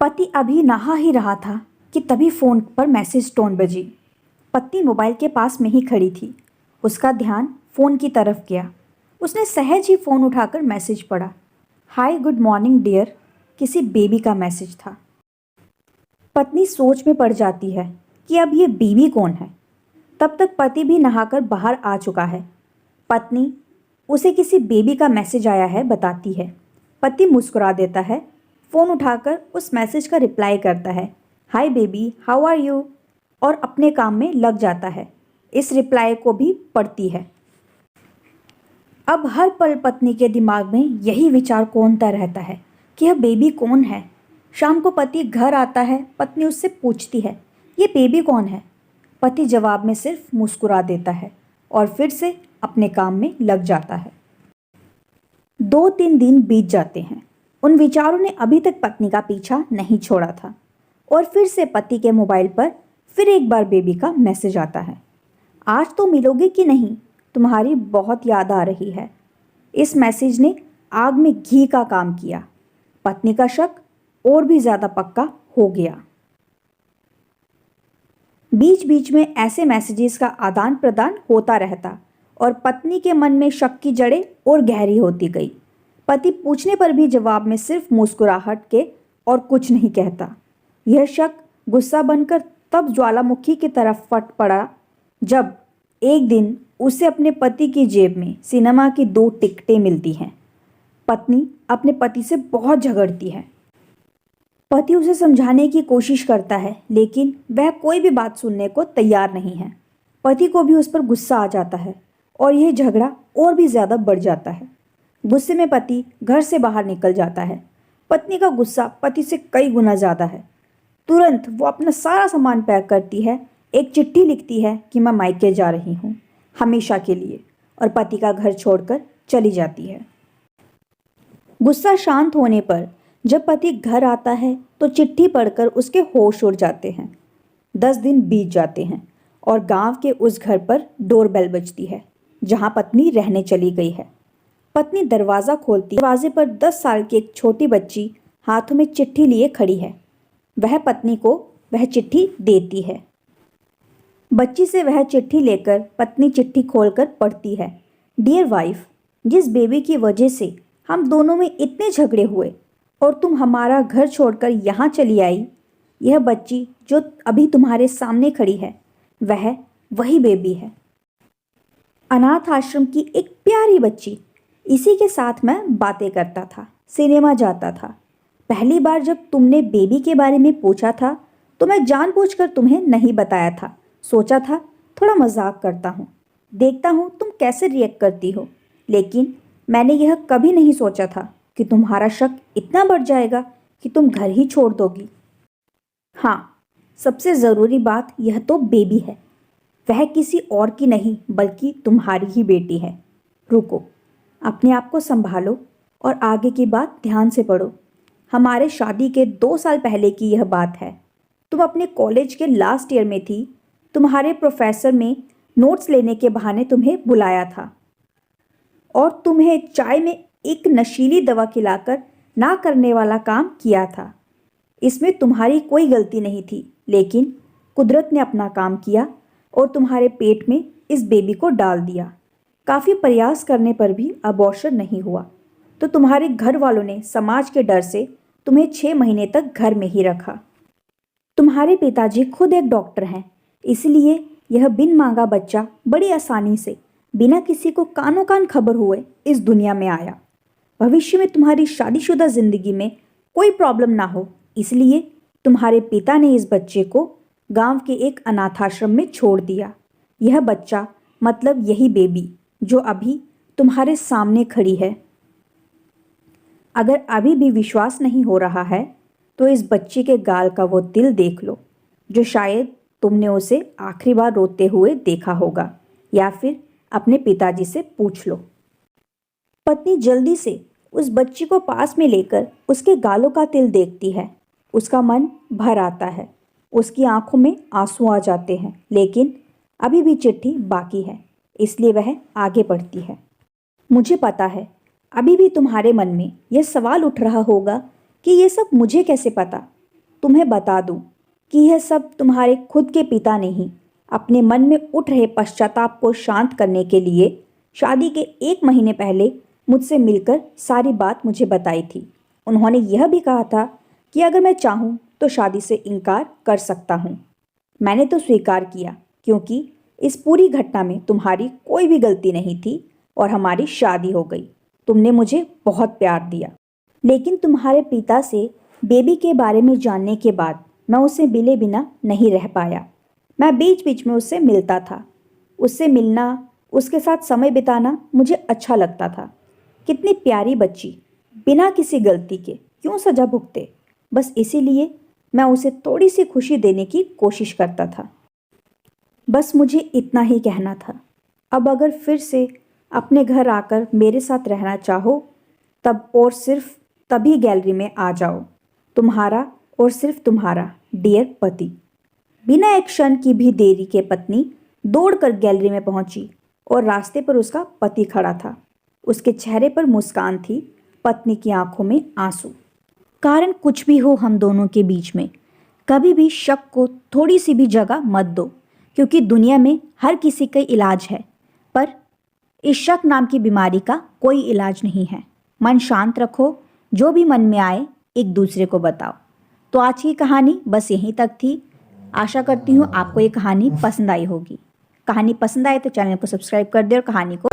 पति अभी नहा ही रहा था कि तभी फ़ोन पर मैसेज टोन बजी। पत्नी मोबाइल के पास में ही खड़ी थी। उसका ध्यान फ़ोन की तरफ गया। उसने सहज ही फ़ोन उठाकर मैसेज पढ़ा। Hi good morning dear. किसी बेबी का मैसेज था। पत्नी सोच में पड़ जाती है कि अब ये बेबी कौन है। तब तक पति भी नहाकर बाहर आ चुका है। पत्नी उसे किसी बेबी का मैसेज आया है बताती है। पति मुस्कुरा देता है। फ़ोन उठाकर उस मैसेज का रिप्लाई करता है, hi baby how are you, और अपने काम में लग जाता है। इस रिप्लाई को भी पढ़ती है। अब हर पल पत्नी के दिमाग में यही विचार कौंधता रहता है कि यह बेबी कौन है। शाम को पति घर आता है। पत्नी उससे पूछती है, ये बेबी कौन है। पति जवाब में सिर्फ मुस्कुरा देता है और फिर से अपने काम में लग जाता है। 2-3 दिन बीत जाते हैं। उन विचारों ने अभी तक पत्नी का पीछा नहीं छोड़ा था और फिर से पति के मोबाइल पर फिर एक बार बेबी का मैसेज आता है। आज तो मिलोगे कि नहीं, तुम्हारी बहुत याद आ रही है। इस मैसेज ने आग में घी का काम किया। पत्नी का शक और भी ज़्यादा पक्का हो गया। बीच बीच में ऐसे मैसेजेस का आदान प्रदान होता रहता और पत्नी के मन में शक की जड़ें और गहरी होती गई। पति पूछने पर भी जवाब में सिर्फ मुस्कुराहट के और कुछ नहीं कहता। यह शक गुस्सा बनकर तब ज्वालामुखी की तरफ फट पड़ा जब एक दिन उसे अपने पति की जेब में सिनेमा की 2 टिकटें मिलती हैं। पत्नी अपने पति से बहुत झगड़ती है। पति उसे समझाने की कोशिश करता है लेकिन वह कोई भी बात सुनने को तैयार नहीं है। पति को भी उस पर गुस्सा आ जाता है और यह झगड़ा और भी ज़्यादा बढ़ जाता है। गुस्से में पति घर से बाहर निकल जाता है। पत्नी का गुस्सा पति से कई गुना ज़्यादा है। तुरंत वो अपना सारा सामान पैक करती है, एक चिट्ठी लिखती है कि मैं मायके जा रही हूँ हमेशा के लिए, और पति का घर छोड़कर चली जाती है। गुस्सा शांत होने पर जब पति घर आता है तो चिट्ठी पढ़कर उसके होश उड़ जाते हैं। 10 दिन बीत जाते हैं और गांव के उस घर पर डोरबेल बजती है जहां पत्नी रहने चली गई है। पत्नी दरवाज़ा खोलती। दरवाजे पर 10 साल की एक छोटी बच्ची हाथों में चिट्ठी लिए खड़ी है। वह पत्नी को वह चिट्ठी देती है। बच्ची से वह चिट्ठी लेकर पत्नी चिट्ठी खोलकर पढ़ती है। डियर वाइफ, जिस बेबी की वजह से हम दोनों में इतने झगड़े हुए और तुम हमारा घर छोड़कर यहाँ चली आई, यह बच्ची जो अभी तुम्हारे सामने खड़ी है वह वही बेबी है। अनाथ आश्रम की एक प्यारी बच्ची। इसी के साथ मैं बातें करता था, सिनेमा जाता था। पहली बार जब तुमने बेबी के बारे में पूछा था तो मैं जानबूझकर तुम्हें नहीं बताया था। सोचा था थोड़ा मजाक करता हूँ, देखता हूँ तुम कैसे रिएक्ट करती हो। लेकिन मैंने यह कभी नहीं सोचा था कि तुम्हारा शक इतना बढ़ जाएगा कि तुम घर ही छोड़ दोगी। हाँ, सबसे ज़रूरी बात यह तो बेबी है। वह किसी और की नहीं बल्कि तुम्हारी ही बेटी है। रुको, अपने आप को संभालो और आगे की बात ध्यान से पढ़ो। हमारे शादी के 2 साल पहले की यह बात है। तुम अपने कॉलेज के लास्ट ईयर में थी। तुम्हारे प्रोफेसर में नोट्स लेने के बहाने तुम्हें बुलाया था और तुम्हें चाय में एक नशीली दवा खिलाकर ना करने वाला काम किया था। इसमें तुम्हारी कोई गलती नहीं थी, लेकिन कुदरत ने अपना काम किया और तुम्हारे पेट में इस बेबी को डाल दिया। काफ़ी प्रयास करने पर भी अबॉर्शन नहीं हुआ तो तुम्हारे घर वालों ने समाज के डर से तुम्हें 6 महीने तक घर में ही रखा। तुम्हारे पिताजी खुद एक डॉक्टर हैं, इसलिए यह बिन मांगा बच्चा बड़ी आसानी से बिना किसी को कानों कान खबर हुए इस दुनिया में आया। भविष्य में तुम्हारी शादीशुदा ज़िंदगी में कोई प्रॉब्लम ना हो, इसलिए तुम्हारे पिता ने इस बच्चे को गांव के एक अनाथाश्रम में छोड़ दिया। यह बच्चा मतलब यही बेबी जो अभी तुम्हारे सामने खड़ी है। अगर अभी भी विश्वास नहीं हो रहा है तो इस बच्चे के गाल का वो तिल देख लो जो शायद तुमने उसे आखिरी बार रोते हुए देखा होगा, या फिर अपने पिताजी से पूछ लो। पत्नी जल्दी से उस बच्ची को पास में लेकर उसके गालों का तिल देखती है। उसका मन भर आता है। उसकी आंखों में आंसू आ जाते हैं, लेकिन अभी भी चिट्ठी बाकी है, इसलिए वह आगे बढ़ती है। मुझे पता है अभी भी तुम्हारे मन में यह सवाल उठ रहा होगा कि ये सब मुझे कैसे पता। तुम्हें बता दूं कि यह सब तुम्हारे खुद के पिता ने ही अपने मन में उठ रहे पश्चाताप को शांत करने के लिए शादी के 1 महीने पहले मुझसे मिलकर सारी बात मुझे बताई थी। उन्होंने यह भी कहा था कि अगर मैं चाहूँ तो शादी से इनकार कर सकता हूँ। मैंने तो स्वीकार किया क्योंकि इस पूरी घटना में तुम्हारी कोई भी गलती नहीं थी और हमारी शादी हो गई। तुमने मुझे बहुत प्यार दिया। लेकिन तुम्हारे पिता से बेबी के बारे में जानने के बाद मैं उसे मिले बिना नहीं रह पाया। मैं बीच बीच में उससे मिलता था। उससे मिलना, उसके साथ समय बिताना मुझे अच्छा लगता था। कितनी प्यारी बच्ची, बिना किसी गलती के क्यों सजा भुगते। बस इसीलिए मैं उसे थोड़ी सी खुशी देने की कोशिश करता था। बस मुझे इतना ही कहना था। अब अगर फिर से अपने घर आकर मेरे साथ रहना चाहो तब और सिर्फ तभी गैलरी में आ जाओ। तुम्हारा और सिर्फ तुम्हारा डियर पति। बिना एक क्षण की भी देरी के पत्नी दौड़कर गैलरी में पहुंची और रास्ते पर उसका पति खड़ा था। उसके चेहरे पर मुस्कान थी, पत्नी की आंखों में आंसू। कारण कुछ भी हो हम दोनों के बीच में, कभी भी शक को थोड़ी सी भी जगह मत दो, क्योंकि दुनिया में हर किसी का इलाज है, पर इस शक नाम की बीमारी का कोई इलाज नहीं है। मन शांत रखो, जो भी मन में आए एक दूसरे को बताओ। तो आज की कहानी बस यहीं तक थी। आशा करती हूँ आपको ये कहानी पसंद आई होगी। कहानी पसंद आए तो चैनल को सब्सक्राइब कर दे और कहानी को